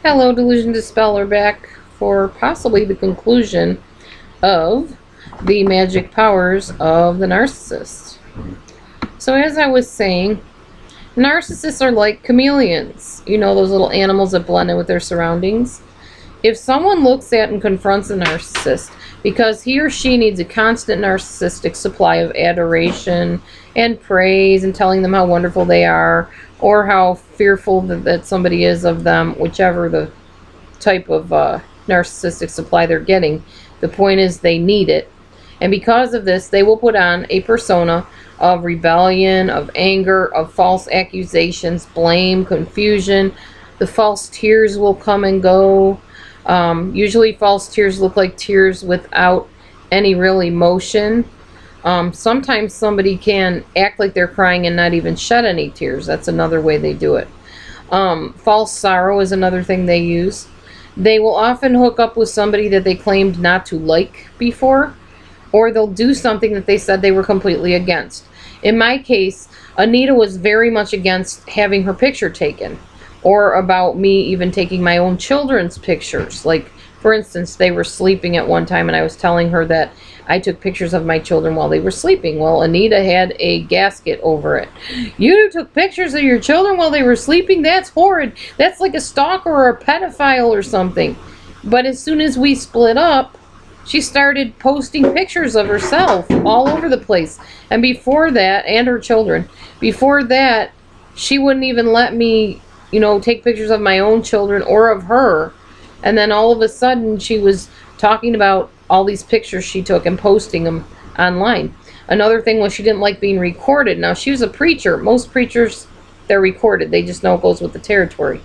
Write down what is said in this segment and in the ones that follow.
Hello, DelusionDispeller, back for possibly the conclusion of the magic powers of the narcissist. So as I was saying, narcissists are like chameleons. You know, those little animals that blend in with their surroundings. If someone looks at and confronts a narcissist because he or she needs a constant narcissistic supply of adoration and praise and telling them how wonderful they are, or how fearful that somebody is of them, whichever the type of narcissistic supply they're getting, the point is they need it. And because of this, they will put on a persona of rebellion, of anger, of false accusations, blame, confusion. The false tears will come and go. Usually false tears look like tears without any real emotion. Sometimes somebody can act like they're crying and not even shed any tears. That's another way they do it. False sorrow is another thing they use. They will often hook up with somebody that they claimed not to like before, or they'll do something that they said they were completely against. In my case, Anita was very much against having her picture taken, or about me even taking my own children's pictures. Like, for instance, they were sleeping at one time and I was telling her that I took pictures of my children while they were sleeping. Well, Anita had a gasket over it. You took pictures of your children while they were sleeping? That's horrid. That's like a stalker or a pedophile or something. But as soon as we split up, she started posting pictures of herself all over the place. And before that, and her children, before that, she wouldn't even let me, you know, take pictures of my own children or of her. And then all of a sudden, she was talking about all these pictures she took and posting them online. Another thing was she didn't like being recorded. Now, she was a preacher. Most preachers, they're recorded. They just know it goes with the territory.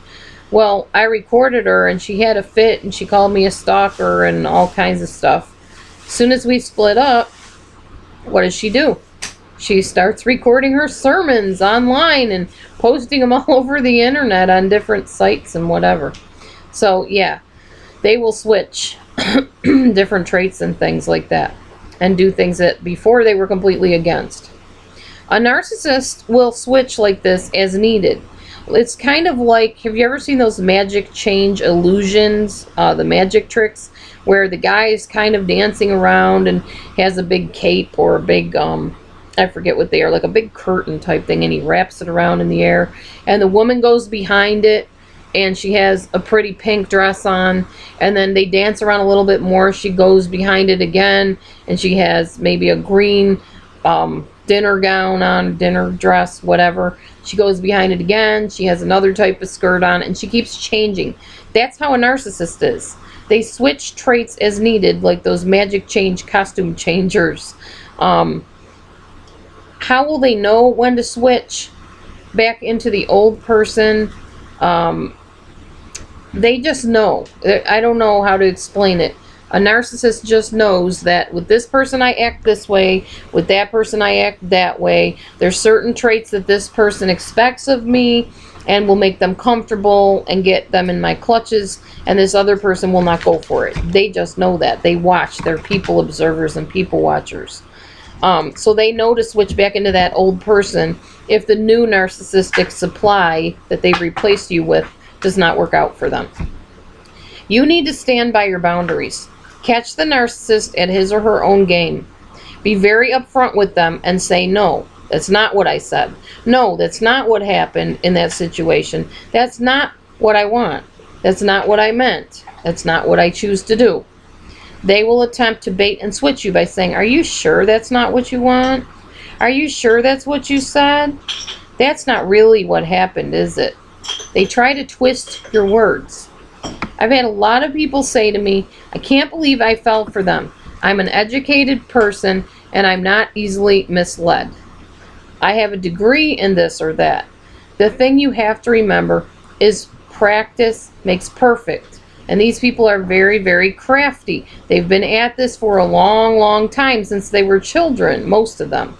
Well, I recorded her and she had a fit and she called me a stalker and all kinds of stuff. As soon as we split up, what does she do? She starts recording her sermons online and posting them all over the internet on different sites and whatever. So, yeah, they will switch different traits and things like that and do things that before they were completely against. A narcissist will switch like this as needed. It's kind of like, have you ever seen those magic change illusions, the magic tricks, where the guy is kind of dancing around and has a big cape or a big, I forget what they are, like a big curtain type thing, and he wraps it around in the air, and the woman goes behind it, and she has a pretty pink dress on, and then they dance around a little bit more. She goes behind it again, and she has maybe a green dinner gown on, dinner dress, whatever. She goes behind it again. She has another type of skirt on, and she keeps changing. That's how a narcissist is. They switch traits as needed, like those magic change costume changers. How will they know when to switch back into the old person? They just know. I don't know how to explain it. A narcissist just knows that with this person I act this way, with that person I act that way. There's certain traits that this person expects of me and will make them comfortable and get them in my clutches, and this other person will not go for it. They just know that. They watch. They're people observers and people watchers. So they know to switch back into that old person if the new narcissistic supply that they've replaced you with does not work out for them. You need to stand by your boundaries. Catch the narcissist at his or her own game. Be very upfront with them and say, no, that's not what I said. No, that's not what happened in that situation. That's not what I want. That's not what I meant. That's not what I choose to do. They will attempt to bait and switch you by saying, are you sure that's not what you want? Are you sure that's what you said? That's not really what happened, is it? They try to twist your words. I've had a lot of people say to me, I can't believe I fell for them. I'm an educated person and I'm not easily misled. I have a degree in this or that. The thing you have to remember is practice makes perfect. And these people are very, very crafty. They've been at this for a long, long time, since they were children, most of them.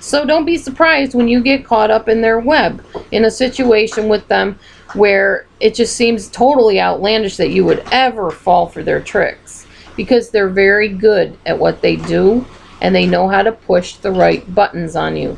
So don't be surprised when you get caught up in their web, in a situation with them where it just seems totally outlandish that you would ever fall for their tricks. Because they're very good at what they do, and they know how to push the right buttons on you.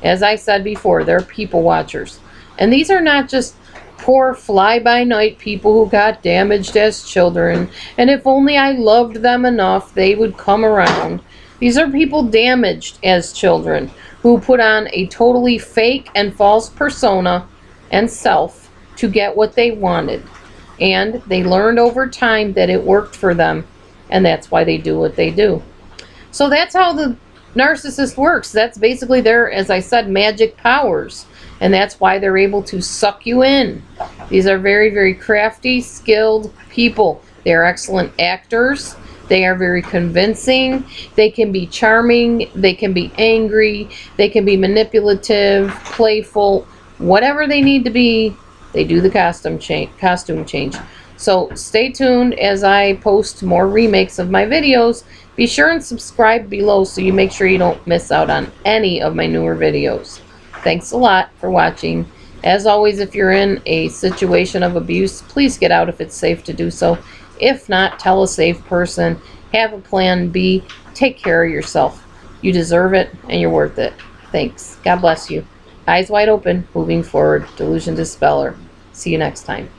As I said before, they're people watchers. And these are not just Poor fly-by-night people who got damaged as children, and if only I loved them enough, they would come around. These are people damaged as children who put on a totally fake and false persona and self to get what they wanted. And they learned over time that it worked for them, and that's why they do what they do. So that's how the narcissist works. That's basically their, as I said, magic powers. And that's why they're able to suck you in. These are very, very crafty, skilled people. They are excellent actors. They are very convincing. They can be charming. They can be angry. They can be manipulative, playful, whatever they need to be. They do the costume change. So stay tuned as I post more remakes of my videos. Be sure and subscribe below so you make sure you don't miss out on any of my newer videos. Thanks a lot for watching. As always, if you're in a situation of abuse, please get out if it's safe to do so. If not, tell a safe person. Have a plan B. Take care of yourself. You deserve it and you're worth it. Thanks. God bless you. Eyes wide open, moving forward. Delusion Dispeller. See you next time.